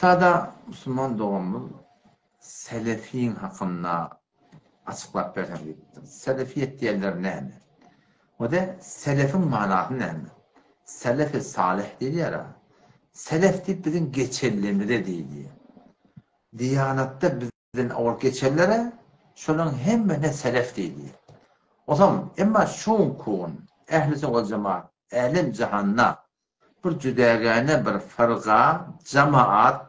Hatta Müslüman doğumlu Selefiyin hakkında açıklap verdim. Selefiyet diyenler ne mi? O da selefin manası ne mi? Selef-i salih değil ya. Selef deyip bizim geçerliğimiz de değil. Diyanatta bizim o geçerlere şunun hemmene selef değil. O zaman ama şun kun ehli ol cemaat ehlim cihanna bir cüdegane bir fırga cemaat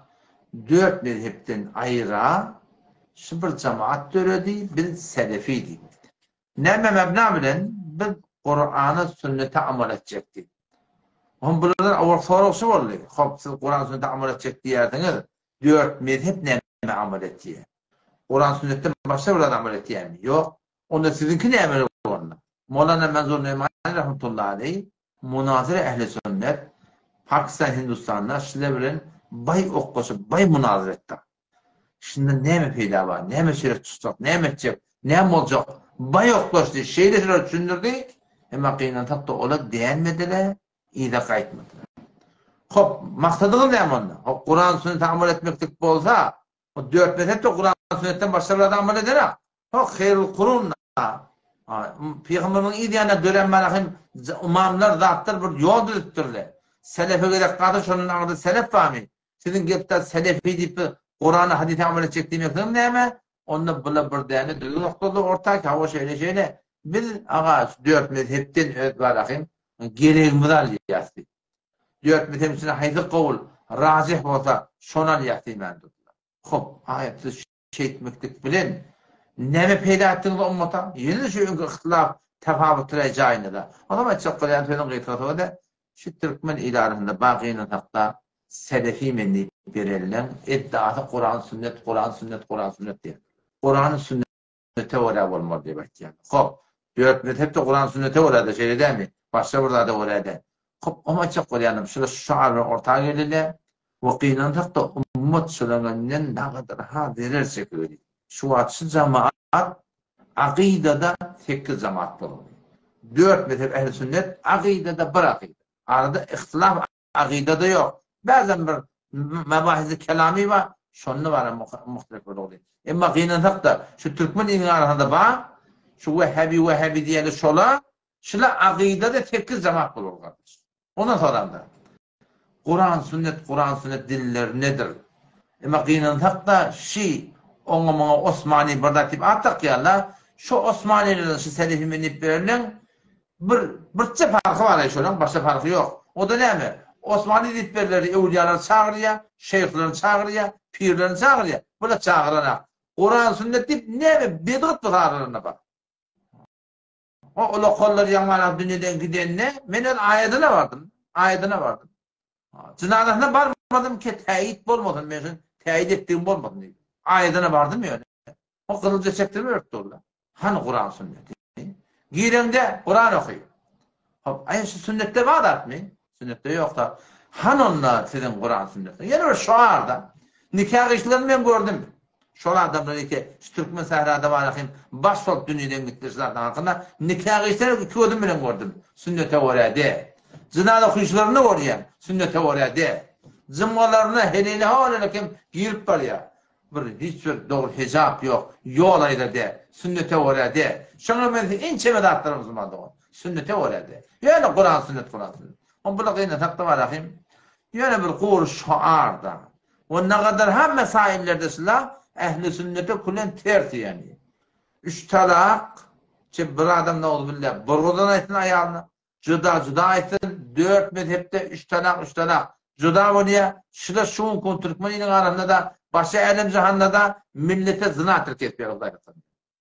dört mezhepten ayıra şu bir cemaat döredi bir selefiydi. Neme mebna bilen bir Kur'an'a sünnete amel edecekti. Onun bunlar avur sorusu var. Hop siz Kur'an sünnete amel edecek diyerdiniz. Dört mezhep neme amel etti? Kur'an sünnetten başka bir amel etti yani. Yok. Onda sizinki ne amel oldu? Mevlana Menzur Neymani rahmetullahi aleyh münazire ehli sünnet Pakistan Hindistan'da şilebilen bay okkosu bay münazire etti. Şimdi ne mi peyda var? Ne mi şeref tutacak? Ne mi edecek? Ne mi olacak? Bay okkosu şeyde şöyle düşündürdük. Ama kıyınan taktı ola beğenmediler. İyi de kayıtmadılar. Hop, maksadığım ne ama? Hop, Kur'an sünneti amel etmektik bu olsa, o dört mezhep de Kur'an sünnetten başlarında amel eder ha. Hop, hayrul kurunla. Peygamberin iyi diyene dönen malakım, imamlar, zatlar bir yol düzüttürler. Selefe gerek kadar şunun ağırda selef var mı? Sizin gelipte selefi deyip Kur'an'ı hadise amel edecek demek ne mi? Onunla bula bir diyene düzü noktalı ortak hava şeyle. Biz ağaç dört mezhepten öt malakım, gereğimiz alıyası. Dört mezhebine haydi kavul, razih olsa şona alıyası iman tuttular. Hop, ayette şey etmektik bilen, ne mi peyda ettiniz ummata? Yeni şu ihtilaf, tefavut recayını da. O zaman çok kalayan tönün gıytratı da, şu Türkmen ilarında, bakiyinin hatta, selefi menni verilen, iddiası Kur'an sünnet, Kur'an sünnet, Kur'an sünnet diye. Kur'an sünnete oraya olmalı diye bakıyor. Hop, dört mezhep de Kur'an sünnete orada şey değil mi? Başka burada da orada. Hop, ama çok kalayanım, şurada şuarı ortaya gelirler, vakıyla da ummet süleminden ne kadar ha verirsek öyle. Şu açı cemaat, akidada 8 cemaat bulunur. 4 mezhep ehl-i sünnet, akidada bir akide. Arada ihtilaf akidada yok. Bazen bir mebahisi kelami var, şunlu var muhtelif oluyor. Ama kıynatak da şu Türkmen ilmi arasında var, şu Vehhabi diyeli şola, şuna akidada 8 cemaat bulunur kardeş. Ondan sonra da Kur'an sünnet diller nedir? Ama kıynatak da ona Osmani burada tip atak ya la şu Osmani'nin şu Selefi meniplerinin bir farkı var şunun başka farkı yok. O da ne mi? Osmani ditberleri evliyalar çağırıyor, şeyhler çağırıyor, pirler çağırıyor. Böyle çağırana. Kur'an sünnet tip ne mi? Bidat çağırana bak. O lokallar yanlara dünyadan giden ne? Ben ayetine vardım. Cenazesine varmadım ki teyit olmadım. Ben teyit ettiğim olmadım. Ayetine vardım ya. O kılıca çektirmiyor orada. Hani Kur'an sünneti? Girende Kur'an okuyor. Aynı sünnette var da mı? Sünnette yok da. Hani onlar sizin Kur'an sünneti? Yani o şuarda. Nikah işlerini ben gördüm. Şola adamlar ki Türkmen sahrada var akım başsol dünyadan gitmişlerden hakkında nikah işlerini gördüm bilen gördüm. Sünnete oraya Zinalı kuşlarını oraya. Sünnete oraya Zımmalarını heleli halakim girip var ya. Hiçbir doğru hicap yok. Yol ayda sünnete oraya Şuna ben en çemede atlarımız vardı o. Sünnete oraya Yani Kur'an sünnet. On bula kıyına taktı var akım. Yani bir kur şuarda. O ne kadar hem mesaillerde silah ehli sünnete kulen terti yani. 3 talak bir adam ne oldu billah. Burgudan ayettin ayağına. Cüda ayettin. 4 mezhepte 3 talak. Cüda bu niye? Şurada şuun kun Türkmeninin arasında da başka elem cihanda da millete zina terk etmiyor.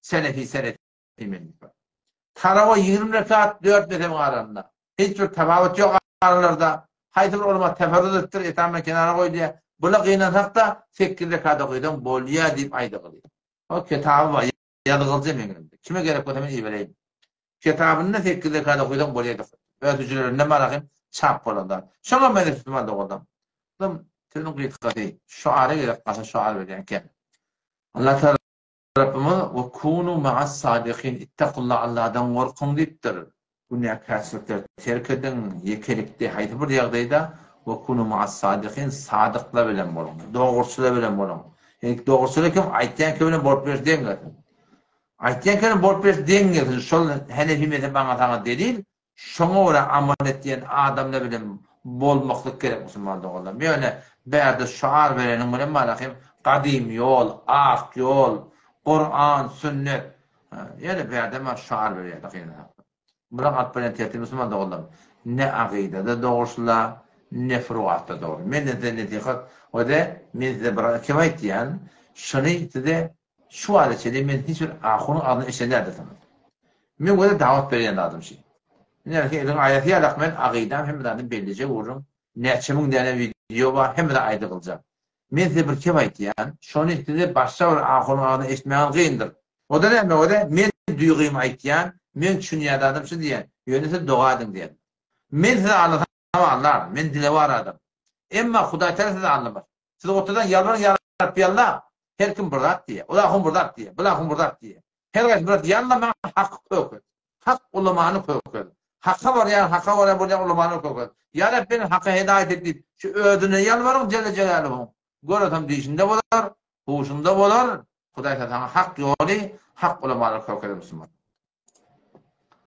Selefi millet. Tarava 20 rekat 4 mezhebin arasında. Hiçbir tefavut yok aralarda. Haydi bir olma teferruat ettir. Etamına kenara koy diye. Bula kıynatak da 8 rekata koydum. Bolya deyip ayda kılıyor. O kitabı var. Yadıgılacağım önümde. Kime gerek o demin iyi vereyim. Kitabını 8 rekata koydum. Bolya da koydum. Ötücülerinde merakım. Çap olanlar. Şuna ben de Müslüman da koydum. Senin kıyıtkati. Şuara gerek. Kasa şuar veriyen kim? Allah Teala Rabbimiz ve kunu ma'as sadiqin. İttakullah Allah'dan korkun deyiptir. Bu ne karşılıklar terk edin. Yekelikte haydi bir yağdayda Ve kunu ma'as sadikin sadıkla bilen bolun. Doğrusuyla bilen bolun. Yani doğrusuyla kim? Aytyan kimine bolup berip deňgetin. Aytyan kimine bolup berip deňgetin. Şol Hanefi mezhebiňe taňa delil. Şoňa göre amal etdiýen adamla bilen bolmaklyk gerek musulmanda bolan. Böyle bäde şuar bereniň bilen malahim kadim yol, ak yol, Kur'an, sünnet. Yani bäde ma şuar berýär. Burak alternatif musulmanda bolan. Ne akidede doğrusuyla ne furuatta doğru. Men de netihat o da men de bırak kemayt yani şunu de şu aletçede men hiçbir ahunun adını eşenler de tanım. Men böyle davet veren adam şey. Yani ki elin ayeti alak men akidem hem de bellice vururum. Neçemin dene video var hem de ayda kılacak. Men de bir kemayt yani şunu de başka bir ahunun adını eşitmeyen gıyındır. O da ne? O da men duyğum ayt yani men dünyada adam şu diyen yönese doğadım diyen. Men size anlar. Men dile var adam. Emma Huday Teala size anlamaz. Siz ortadan yalvarın ya Rabbi Allah. Her kim burdat diye. O da kim burdat diye. Bu da kim burdat diye. Her gaç burdat. Yanla ben hak koyuyor. Hak ulamanı koyuyor. Hakka var ya. Hakka var ya. Burada ulamanı koyuyor. Ya Rabbi'nin hakka hidayet edip şu ödüne yalvarın Celle Celaluhu. Görüyorum dişinde bolar. Huşunda bolar. Huday Teala hak yolu. Hak ulamanı koyuyor Müslüman.